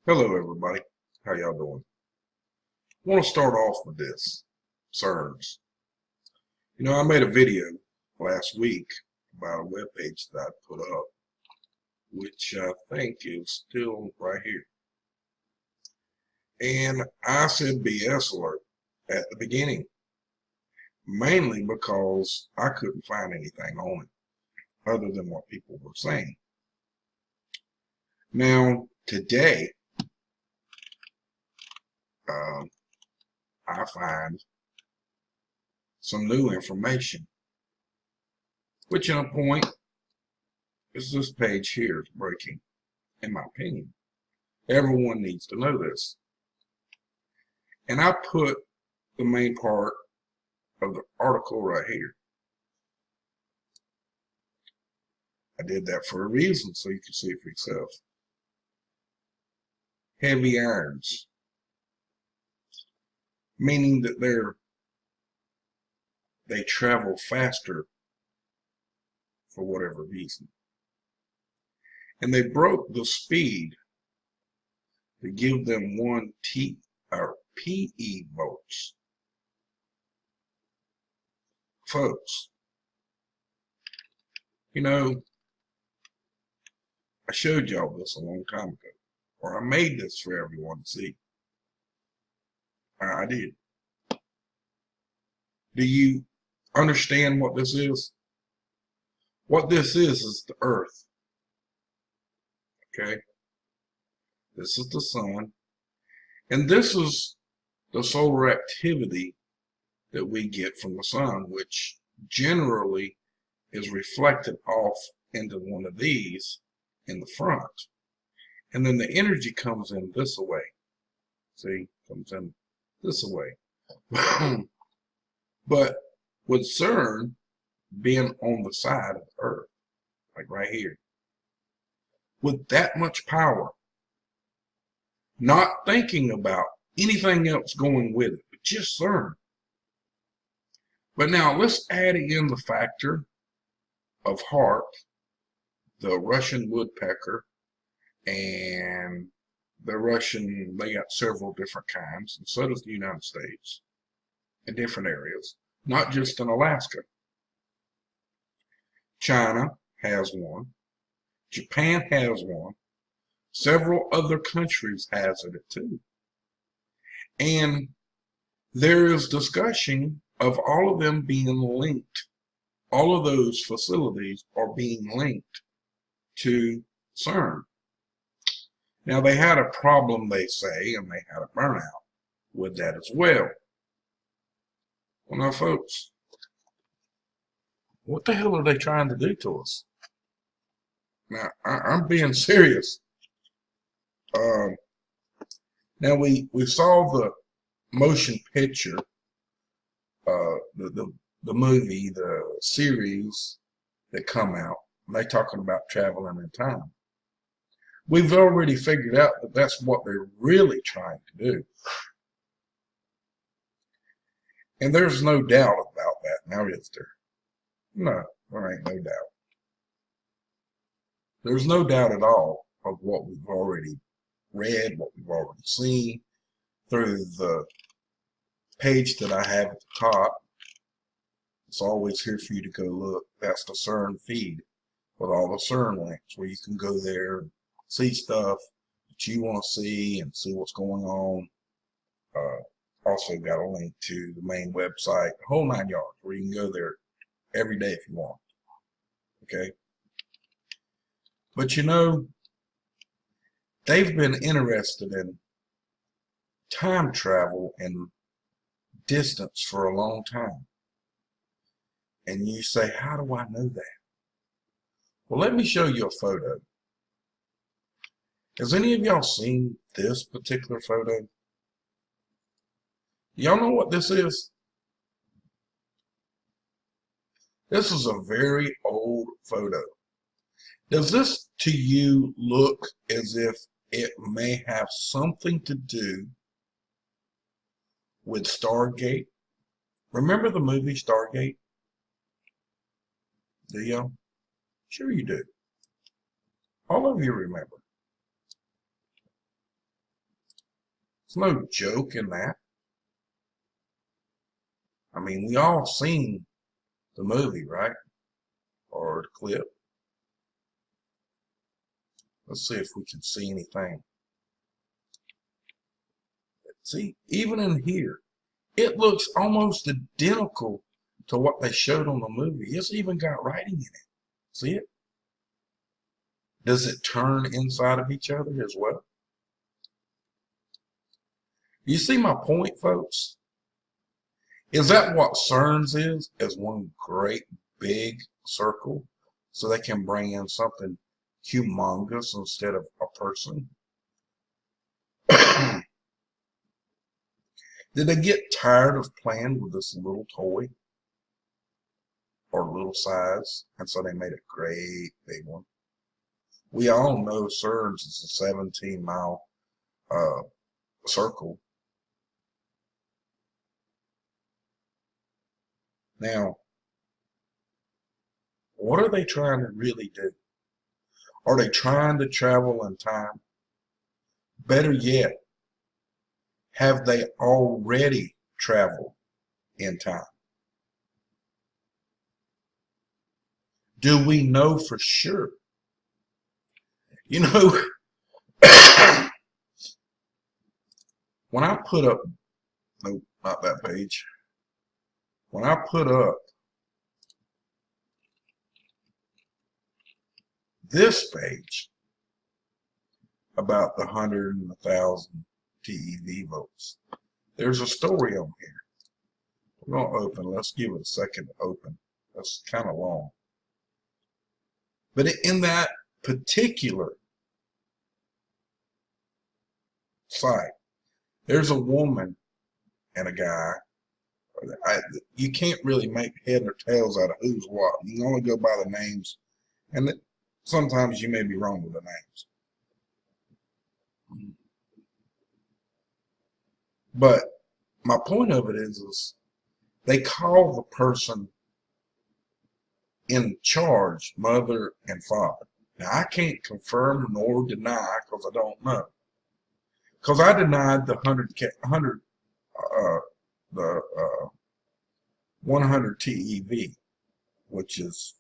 Hello everybody, how y'all doing? I want to start off with this, CERNs. I made a video last week about a web page that I put up, which I think is still right here. And I said BS alert at the beginning, mainly because I couldn't find anything on it other than what people were saying. Now, today, I find some new information, which in a point is this page here is breaking, in my opinion. Everyone needs to know this. And I put the main part of the article right here. I did that for a reason, so you can see it for yourself. Heavy irons, meaning that they travel faster for whatever reason. And they broke the speed to give them 1 PE volts. Folks, I showed y'all this a long time ago, or I made this for everyone to see. I did. Do you understand what this is? What this is the Earth. Okay? This is the sun. And this is the solar activity that we get from the sun, which generally is reflected off into one of these in the front. And then the energy comes in this way. See? Comes in this way. But with CERN being on the side of the Earth, like right here, with that much power, not thinking about anything else going with it, but just CERN. But now let's add in the factor of HAARP, the Russian woodpecker, and the Russian, they got several different kinds, and so does the United States, in different areas, not just in Alaska. China has one. Japan has one. Several other countries has it too. And there is discussion of all of them being linked. All of those facilities are being linked to CERN. Now, they had a problem, they say, and they had a burnout with that as well. Well, now, folks, what the hell are they trying to do to us? Now, I'm being serious. Now, we saw the motion picture, the movie, the series that come out. They talking about traveling in time. We've already figured out that that's what they're really trying to do. And there's no doubt about that, now is there? No, there ain't no doubt. There's no doubt at all of what we've already read, what we've already seen through the page that I have at the top. It's always here for you to go look. That's the CERN feed with all the CERN links where you can go there and see stuff that you want to see and see what's going on. Also got a link to the main website, the whole 9 yards, where you can go there every day if you want. Okay? But they've been interested in time travel and distance for a long time. And you say, how do I know that? Well, let me show you a photo. Has any of y'all seen this particular photo? Y'all know what this is? This is a very old photo. Does this to you look as if it may have something to do with Stargate? Remember the movie Stargate? Do y'all? Sure you do. All of you remember. There's no joke in that. I mean, we all seen the movie, right? Or the clip. Let's see if we can see anything. See, even in here, it looks almost identical to what they showed on the movie. It's even got writing in it. See it? Does it turn inside of each other as well? You see my point, folks? Is that what CERN's is? Is one great big circle so they can bring in something humongous instead of a person? Did they get tired of playing with this little toy or little size, and so they made a great big one? We all know CERN's is a 17-mile circle. Now, what are they trying to really do? Are they trying to travel in time? Better yet, have they already traveled in time? Do we know for sure? You know, when I put up, no, not that page. When I put up this page about the 100 and 1,000 TeV votes, there's a story on here. We're going to open. Let's give it a second to open. That's kind of long. But in that particular site, there's a woman and a guy. You can't really make head or tails out of who's what. You can only go by the names, and sometimes you may be wrong with the names. But my point of it is they call the person in charge mother and father. Now, I can't confirm nor deny because I don't know. Because I denied the 100 TeV, which is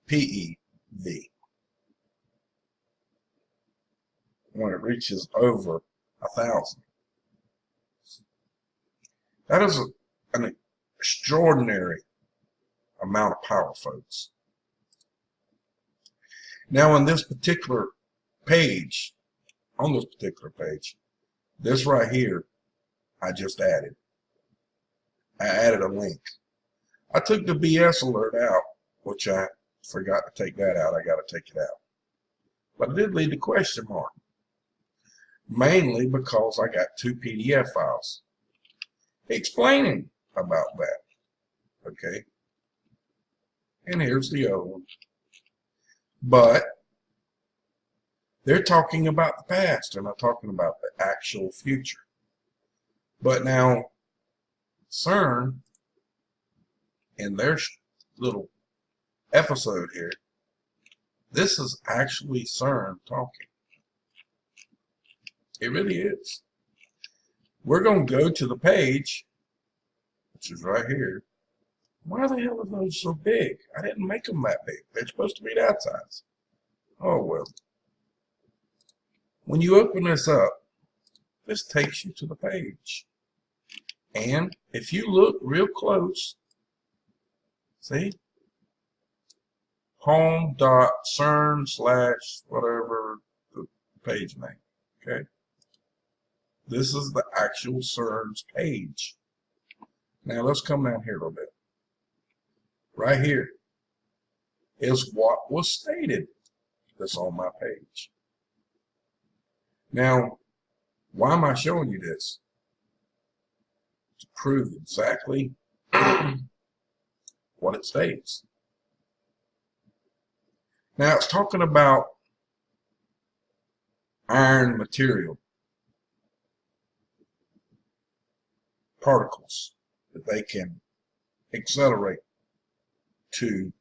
PeV. When it reaches over 1,000. That is an extraordinary amount of power, folks. Now, on this particular page, this right here, I just added. I added a link. I took the BS alert out, which I forgot to take that out. I got to take it out. But it did lead to question mark. Mainly because I got 2 PDF files explaining about that. Okay. And here's the other one. But they're talking about the past. They're not talking about the actual future. But now, CERN, in their little episode here, this is actually CERN talking. It really is. We're going to go to the page, which is right here. Why the hell are those so big? I didn't make them that big. They're supposed to be that size. Oh, well. When you open this up, this takes you to the page. And if you look real close, see? home.cern/ whatever the page name. Okay? This is the actual CERN's page. Now let's come down here a little bit. Right here is what was stated that's on my page. Now, why am I showing you this? To prove exactly what it states. Now it's talking about iron material particles that they can accelerate to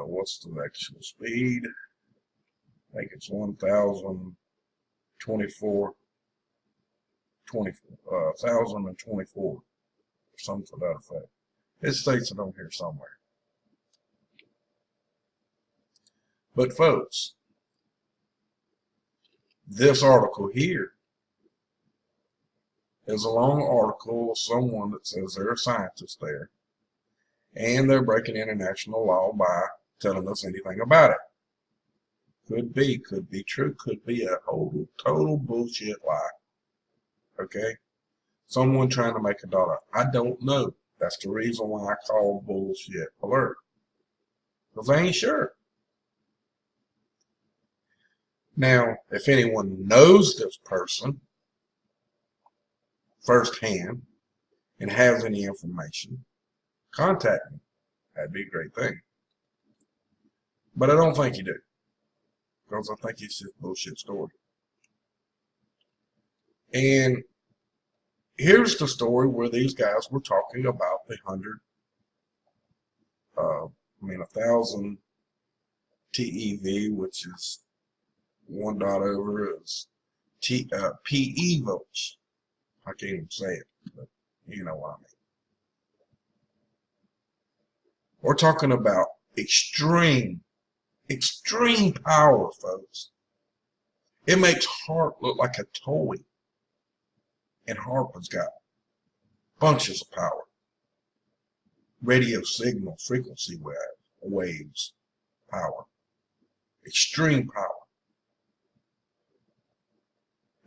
what's the actual speed? I think it's 1,024 1024, or something to that effect. It states it on here somewhere. But folks, this article here is a long article of someone that says they're a scientist there, and they're breaking international law by telling us anything about it. Could be true, could be a whole total bullshit lie. Okay? Someone trying to make a dollar. I don't know. That's the reason why I call bullshit alert. Because I ain't sure. Now, if anyone knows this person firsthand and has any information, contact me. That'd be a great thing. But I don't think you do. Because I think it's just a bullshit story. And here's the story where these guys were talking about the 1,000 TeV, which is 1 dot over is PE volts. I can't even say it, but you know what I mean. We're talking about extreme power, folks. It makes HAARP look like a toy. And HAARP has got bunches of power. Radio signal frequency waves power. Extreme power.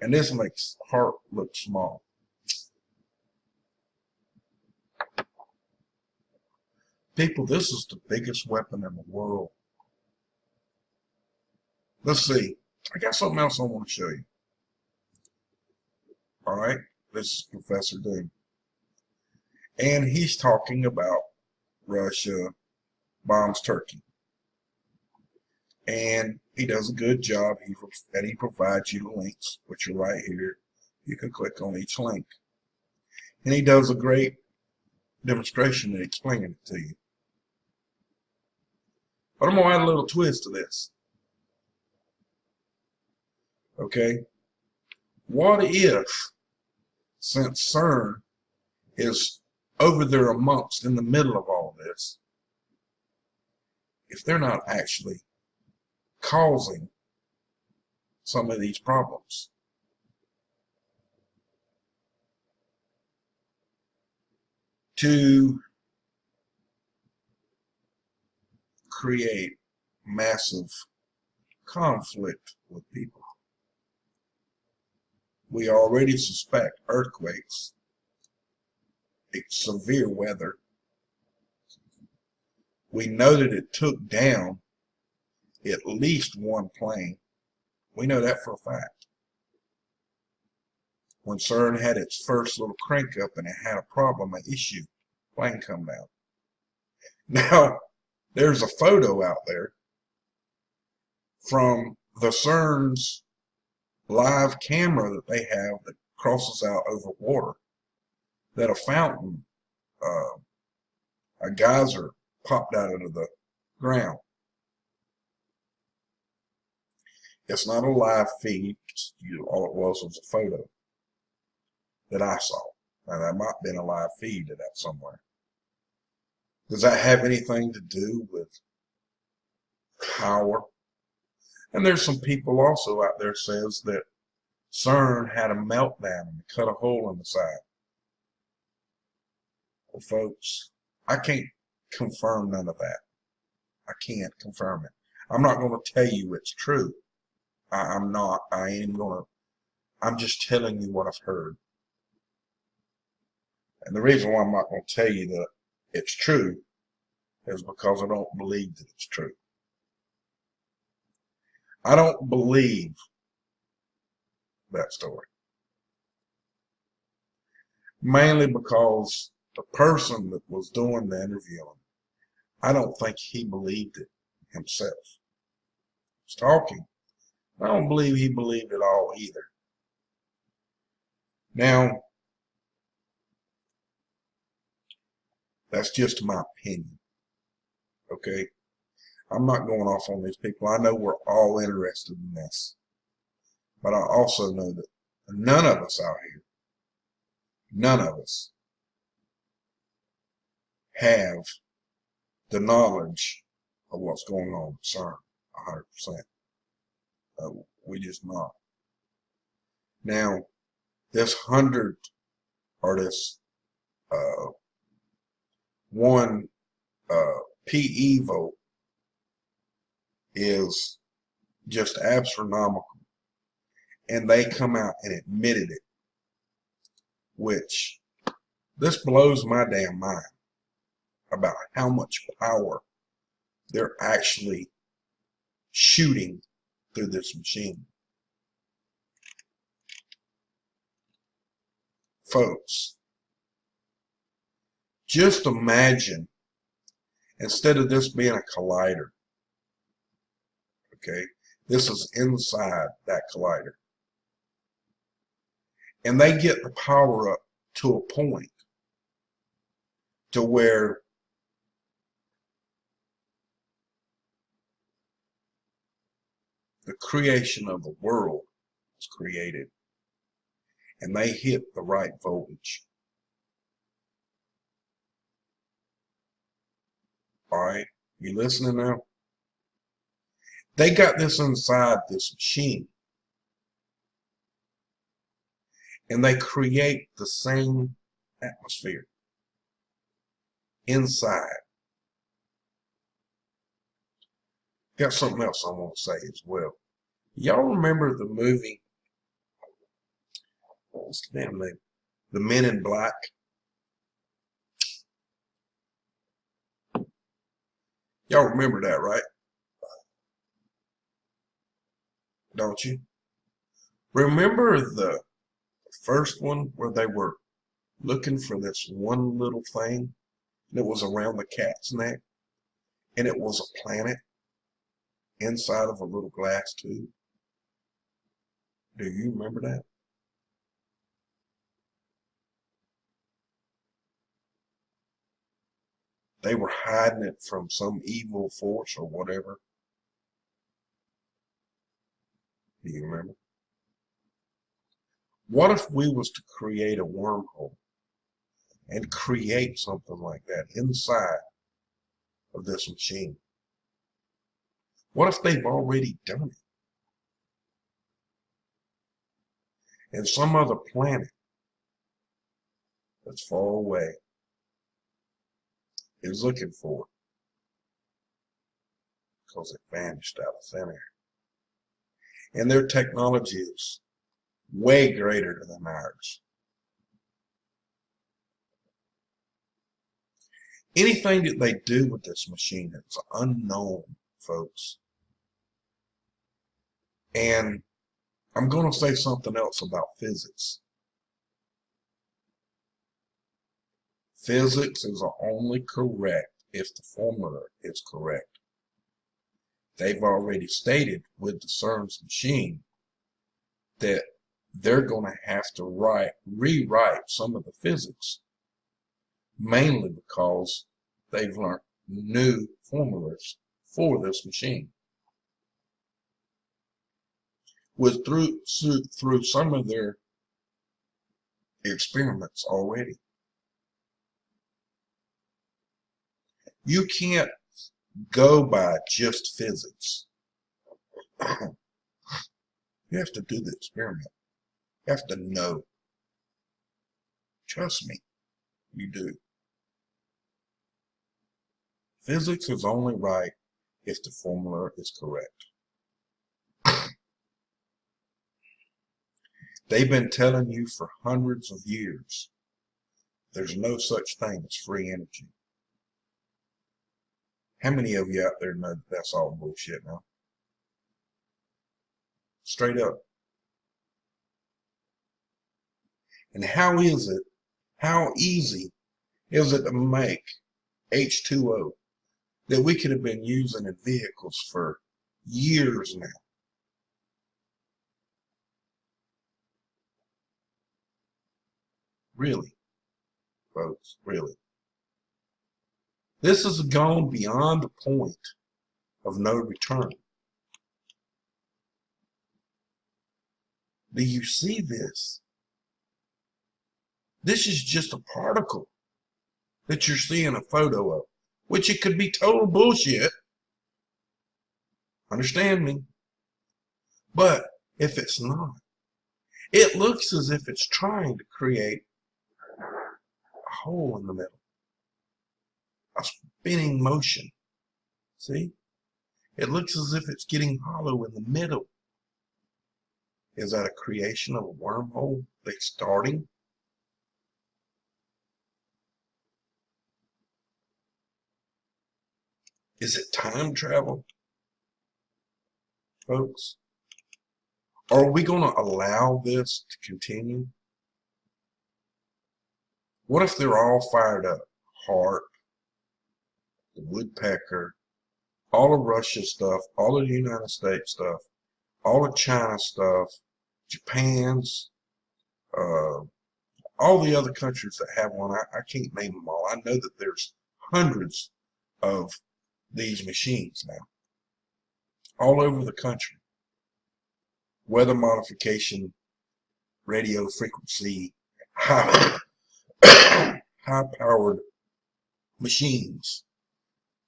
And this makes HAARP look small. People, this is the biggest weapon in the world. Let's see. I got something else I want to show you. Alright, this is Professor Doom. And he's talking about Russia bombs Turkey. And he does a good job. He provides you the links, which are right here. You can click on each link. And he does a great demonstration and explaining it to you. But I'm going to add a little twist to this. Okay? What if, since CERN is over there amongst, in the middle of all this, if they're not actually causing some of these problems? To create massive conflict with people. We already suspect earthquakes, severe weather. We know that it took down at least one plane. We know that for a fact. When CERN had its first little crank up and it had a problem, an issue, plane come down. Now, there's a photo out there from the CERN's live camera that they have that crosses out over water, that a fountain, a geyser popped out of the ground. It's not a live feed. All it was a photo that I saw. Now, that might have been a live feed of that somewhere. Does that have anything to do with power? And there's some people also out there says that CERN had a meltdown and cut a hole in the side. Well, folks, I can't confirm none of that. I can't confirm it. I'm not going to tell you it's true. I'm not. I ain't going to. I'm just telling you what I've heard. And the reason why I'm not going to tell you that it's true is because I don't believe that it's true. I don't believe that story. Mainly because the person that was doing the interviewing, I don't think he believed it himself. He's talking. I don't believe he believed it all either. Now, that's just my opinion. Okay? I'm not going off on these people. I know we're all interested in this. But I also know that none of us out here none of us have the knowledge of what's going on at CERN 100%. We just not. Now, this 100 or this one PE vote is just astronomical, and they come out and admitted it, which this blows my damn mind about how much power they're actually shooting through this machine. Folks, just imagine, instead of this being a collider, okay, this is inside that collider, and they get the power up to a point to where the creation of the world is created, and they hit the right voltage. All right, you listening now? They got this inside this machine, and they create the same atmosphere inside. Got something else I want to say as well. Y'all remember the movie, what's the damn name? The Men in Black? Y'all remember that, right? Don't you? Remember the first one where they were looking for this one little thing that was around the cat's neck, and it was a planet inside of a little glass tube? Do you remember that? They were hiding it from some evil force or whatever. Do you remember? What if we was to create a wormhole and create something like that inside of this machine? What if they've already done it? And some other planet that's far away is looking for it because it vanished out of thin air. And their technology is way greater than ours. Anything that they do with this machine is unknown, folks. And I'm going to say something else about physics. Physics is only correct if the formula is correct. They've already stated with the CERN's machine that they're going to have to rewrite some of the physics, mainly because they've learned new formulas for this machine. Through some of their experiments already. You can't go by just physics. You have to do the experiment. You have to know. Trust me, you do. Physics is only right if the formula is correct. They've been telling you for hundreds of years there's no such thing as free energy. How many of you out there know that that's all bullshit now? Straight up. And how easy is it to make H2O that we could have been using in vehicles for years now? Really, folks, really. This has gone beyond the point of no return. Do you see this? This is just a particle that you're seeing a photo of, which it could be total bullshit. Understand me? But if it's not, it looks as if it's trying to create a hole in the middle, a spinning motion. See? It looks as if it's getting hollow in the middle. Is that a creation of a wormhole that's starting? Is it time travel, folks? Are we going to allow this to continue? What if they're all fired up? HAARP, the woodpecker, all of Russia stuff, all of the United States stuff, all of China stuff, Japan's, all the other countries that have one. I can't name them all. I know that there's hundreds of these machines now, all over the country. Weather modification, radio frequency, high-powered machines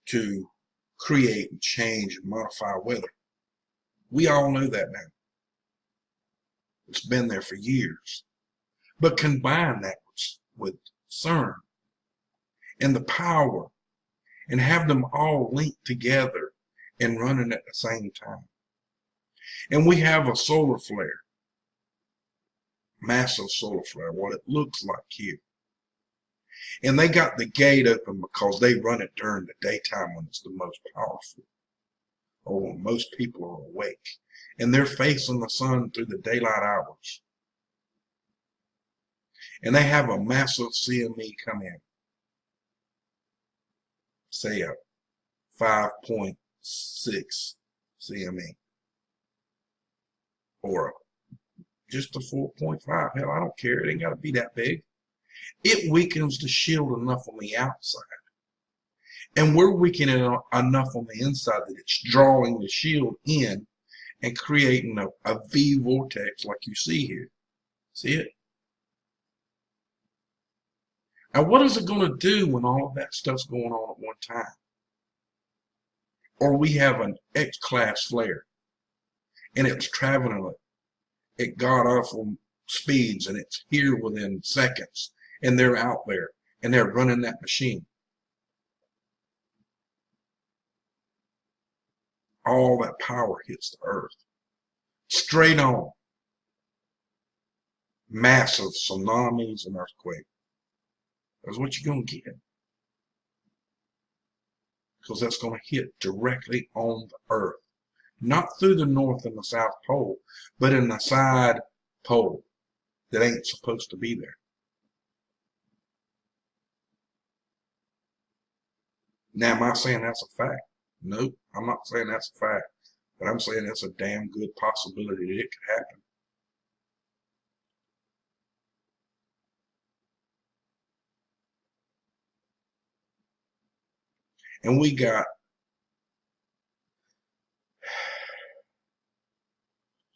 to create and change and modify weather. We all know that now. It's been there for years. But combine that with CERN and the power and have them all linked together and running at the same time. And we have a solar flare, massive solar flare, what it looks like here. And they got the gate open because they run it during the daytime when it's the most powerful, or when most people are awake. And they're facing the sun through the daylight hours. And they have a massive CME come in, say a 5.6 CME, or just a 4.5. Hell, I don't care. It ain't got to be that big. It weakens the shield enough on the outside. And we're weakening it enough on the inside that it's drawing the shield in and creating a V vortex like you see here. See it? Now, what is it going to do when all of that stuff's going on at one time? Or we have an X-class flare, and it's traveling at god-awful speeds, and it's here within seconds, and they're out there, and they're running that machine. All that power hits the earth. Straight on. Massive tsunamis and earthquakes. That's what you're going to get. Because that's going to hit directly on the earth. Not through the North and the South Pole, but in the side pole that ain't supposed to be there. Now, am I saying that's a fact? Nope, I'm not saying that's a fact. But I'm saying it's a damn good possibility that it could happen. And we got,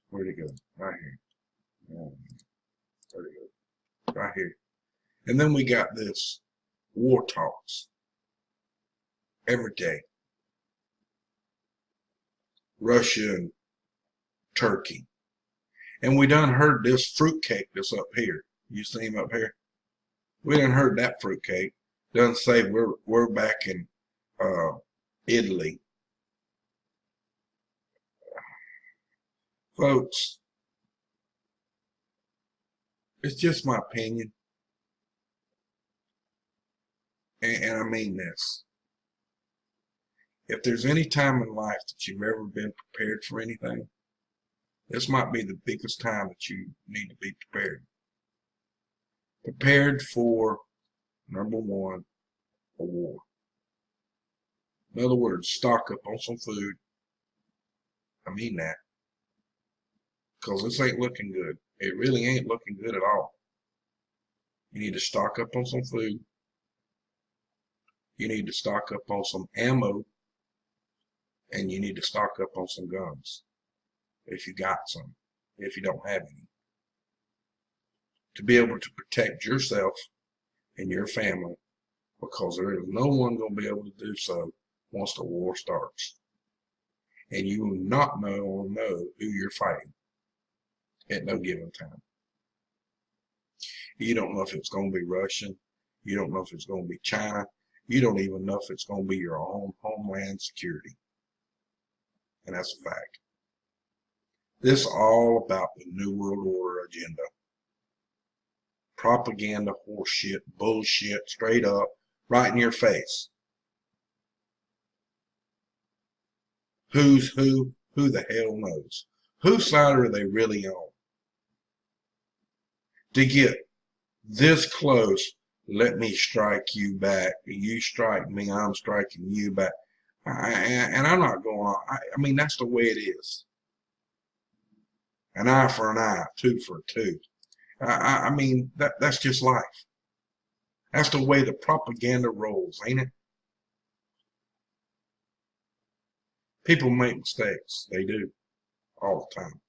where'd it go? Right here. Where'd it go? Right here. And then we got this war talks every day. Russia and Turkey. And we done heard this fruitcake that's up here. You see him up here? We done heard that fruitcake. Doesn't say we're back in Italy. Folks, it's just my opinion. And I mean this. If there's any time in life that you've ever been prepared for anything, this might be the biggest time that you need to be prepared. Prepared for, number one, a war. In other words, stock up on some food. I mean that. Because this ain't looking good. It really ain't looking good at all. You need to stock up on some food. You need to stock up on some ammo. And you need to stock up on some guns. If you got some. If you don't have any. to be able to protect yourself and your family, because there is no one going to be able to do so once the war starts. And you will not know who you're fighting at no given time. You don't know if it's going to be Russian. You don't know if it's going to be China. You don't even know if it's going to be your own homeland security. And that's a fact. This is all about the New World Order agenda. Propaganda, horseshit, bullshit, straight up, right in your face. Who's who? Who the hell knows? Whose side are they really on? To get this close, let me strike you back. You strike me, I'm striking you back. And I'm not going on. I mean, that's the way it is. An eye for an eye, tooth for a tooth. I mean, that's just life. That's the way the propaganda rolls, ain't it? People make mistakes. They do. All the time.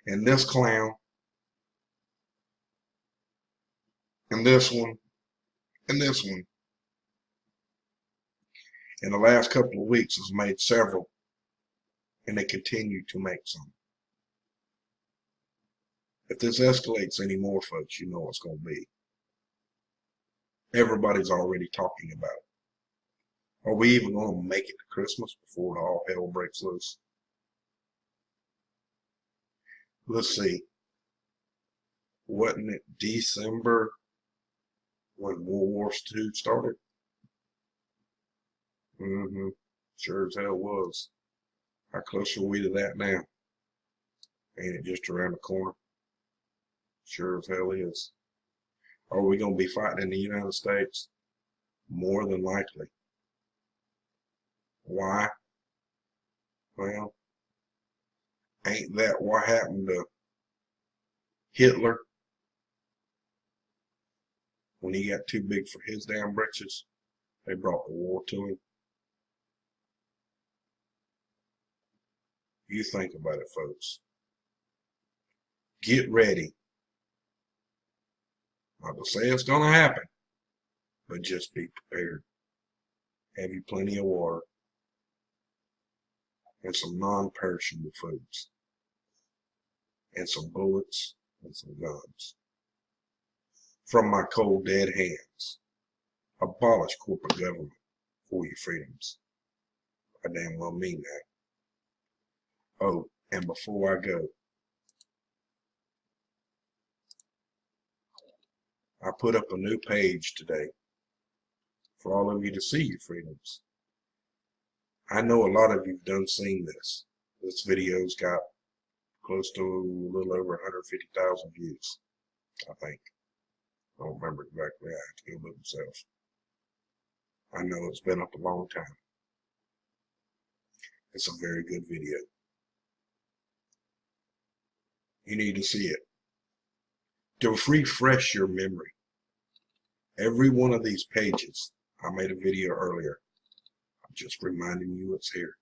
And this clown, and this one, and this one, in the last couple of weeks has made several, and they continue to make some. If this escalates any more, folks, you know what's going to be. Everybody's already talking about it. Are we even going to make it to Christmas before all hell breaks loose? Let's see. Wasn't it December when World War II started? Sure as hell was. How close are we to that now? Ain't it just around the corner? Sure as hell is. Are we going to be fighting in the United States? More than likely. Why? Well, ain't that what happened to Hitler when he got too big for his damn britches? They brought the war to him. You think about it, folks. Get ready. Not to say it's going to happen, but just be prepared. Have you plenty of water and some non-perishable foods and some bullets and some guns. From my cold dead hands, abolish corporate government for your freedoms. I damn well mean that. Oh, and before I go, I put up a new page today for all of you to see your freedoms. I know a lot of you've done seen this. This video's got close to a little over 150,000 views, I think. I don't remember exactly. I have to go look myself. I know it's been up a long time. It's a very good video. You need to see it. To refresh your memory, every one of these pages, I made a video earlier. I'm just reminding you it's here.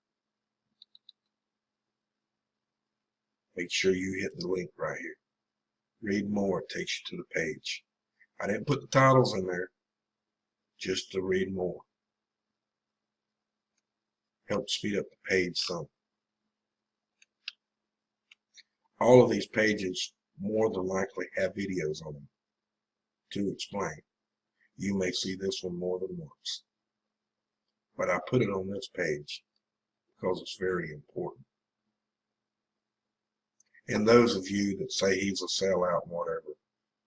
Make sure you hit the link right here. Read more, it takes you to the page. I didn't put the titles in there, just to read more. Help speed up the page some. All of these pages more than likely have videos on them to explain. You may see this one more than once, but I put it on this page because it's very important. And those of you that say he's a sellout and whatever,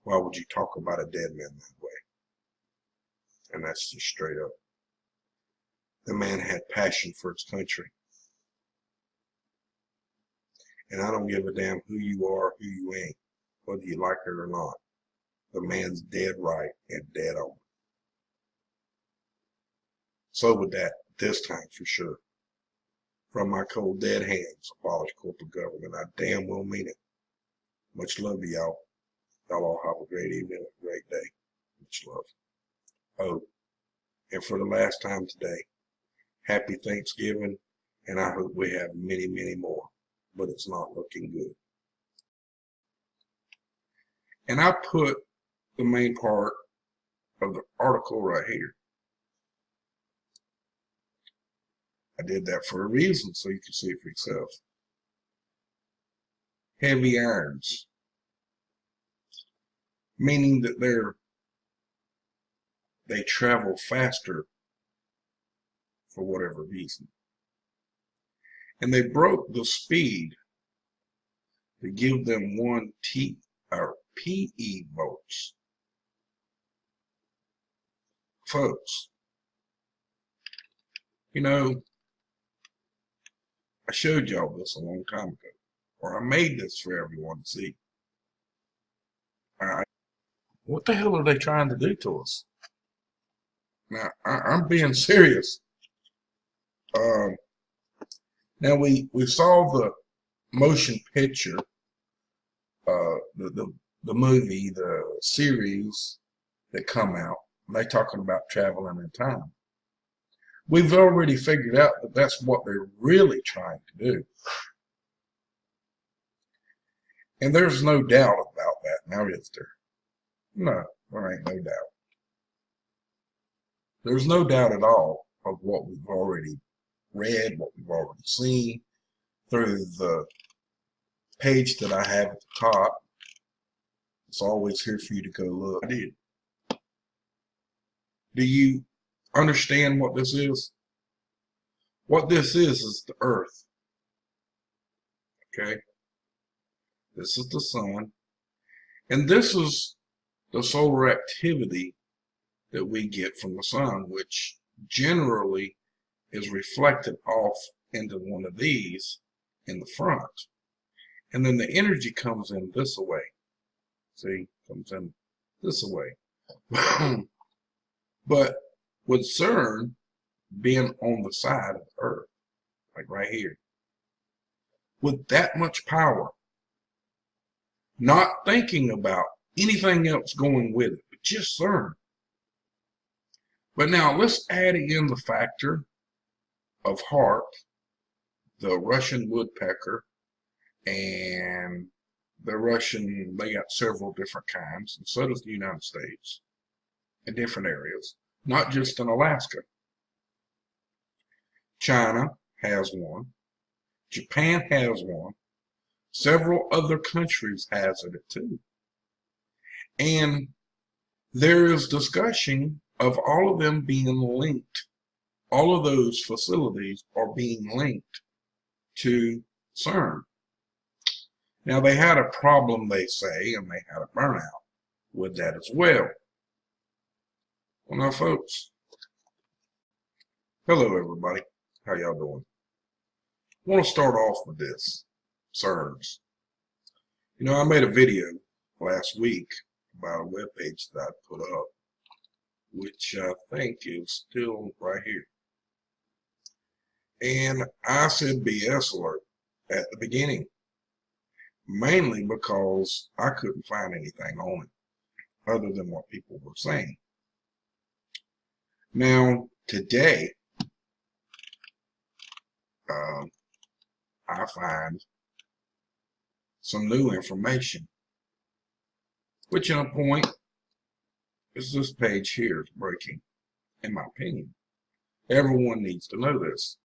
why would you talk about a dead man that way? And that's just straight up. The man had passion for his country. And I don't give a damn who you are, who you ain't, whether you like it or not. The man's dead right and dead on. So with that, this time for sure. From my cold dead hands, abolish corporate government. I damn well mean it. Much love to y'all. Y'all all have a great evening, a great day. Much love. Oh, and for the last time today, happy Thanksgiving, and I hope we have many, many more, but it's not looking good. And I put the main part of the article right here. I did that for a reason, so you can see it for yourself. Heavy irons, meaning that they travel faster for whatever reason. And they broke the speed to give them 1 PE volts. Folks, you know, I showed y'all this a long time ago, or I made this for everyone to see. What the hell are they trying to do to us? Now, I'm being serious. Now, we saw the motion picture, the movie, the series that come out. They talking about traveling in time. We've already figured out that that's what they're really trying to do. And there's no doubt about that, now is there? No, there ain't no doubt. There's no doubt at all of what we've already read, what we've already seen through the page that I have at the top. It's always here for you to go look. I did. Do you understand what this is? What this is the Earth. Okay? This is the sun. And this is the solar activity that we get from the sun, which generally is reflected off into one of these in the front. And then the energy comes in this way. See, comes in this way. But with CERN being on the side of the Earth, like right here, with that much power, not thinking about anything else going with it, but just CERN. But now let's add in the factor of HAARP, the Russian woodpecker, and the Russian, they got several different kinds, and so does the United States, in different areas, not just in Alaska. China has one. Japan has one. Several other countries has it too. And there is discussion of all of them being linked. All of those facilities are being linked to CERN. Now, they had a problem, they say, and they had a burnout with that as well. Well, now, folks, hello, everybody. How y'all doing? I want to start off with this, CERNs. You know, I made a video last week about a webpage that I put up, which I think is still right here. And I said BS alert at the beginning, mainly because I couldn't find anything on it other than what people were saying. Now, today, I find some new information, which in a point is this page here is breaking, in my opinion. Everyone needs to know this.